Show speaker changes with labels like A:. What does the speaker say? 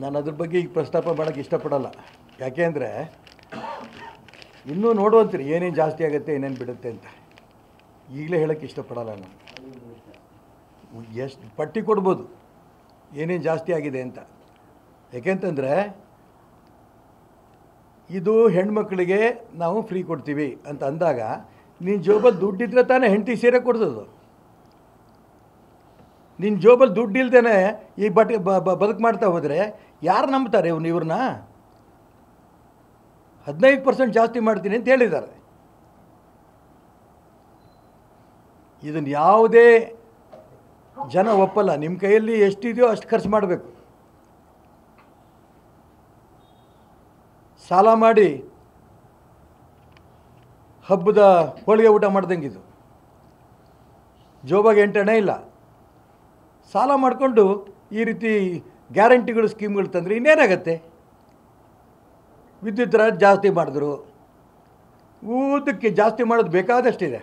A: ನಾನು ಅದ್ರ ಬಗ್ಗೆ ಈಗ ಪ್ರಸ್ತಾಪ ಮಾಡೋಕ್ಕೆ ಇಷ್ಟಪಡಲ್ಲ. ಯಾಕೆ ಅಂದರೆ ಇನ್ನೂ ನೋಡುವಂತೀರಿ ಏನೇನು ಜಾಸ್ತಿ ಆಗುತ್ತೆ ಏನೇನು ಬಿಡುತ್ತೆ ಅಂತ. ಈಗಲೇ ಹೇಳೋಕ್ಕೆ ಇಷ್ಟಪಡಲ್ಲ ನಾನು. ಎಷ್ಟು ಪಟ್ಟಿ ಕೊಡ್ಬೋದು ಏನೇನು ಜಾಸ್ತಿ ಆಗಿದೆ ಅಂತ. ಯಾಕೆಂತಂದರೆ ಇದು ಹೆಣ್ಮಕ್ಳಿಗೆ ನಾವು ಫ್ರೀ ಕೊಡ್ತೀವಿ ಅಂತ ಅಂದಾಗ ನಿನ್ನ ಜೋಬಲ್ಲಿ ದುಡ್ಡಿದ್ರೆ ತಾನೇ ಹೆಂಡತಿ ಸೀರೆ ಕೊಡ್ಸೋದು. ನಿನ್ನ ಜೋಬಲ್ಲಿ ದುಡ್ಡು ಇಲ್ದೇ ಈ ಬದುಕು ಮಾಡ್ತಾ ಹೋದರೆ ಯಾರು ನಂಬ್ತಾರೆ ಇವ್ರನ್ನ? 15% ಜಾಸ್ತಿ ಮಾಡ್ತೀನಿ ಅಂತ ಹೇಳಿದ್ದಾರೆ. ಇದನ್ನು ಯಾವುದೇ ಜನ ಒಪ್ಪಲ್ಲ. ನಿಮ್ಮ ಕೈಯಲ್ಲಿ ಎಷ್ಟಿದೆಯೋ ಅಷ್ಟು ಖರ್ಚು ಮಾಡಬೇಕು. ಸಾಲ ಮಾಡಿ ಹಬ್ಬದ ಹೋಳಿಗೆ ಊಟ ಮಾಡ್ದಂಗಿದು. ಜೋಬಾಗೆ 8 ಅಣೆ ಇಲ್ಲ. ಸಾಲ ಮಾಡಿಕೊಂಡು ಈ ರೀತಿ ಗ್ಯಾರಂಟಿಗಳು ಸ್ಕೀಮ್ಗಳು ತಂದರೆ ಇನ್ನೇನಾಗತ್ತೆ? ವಿದ್ಯುತ್ ದರ ಜಾಸ್ತಿ ಮಾಡಿದ್ರು, ಊದಕ್ಕೆ ಜಾಸ್ತಿ ಮಾಡೋದು ಬೇಕಾದಷ್ಟಿದೆ.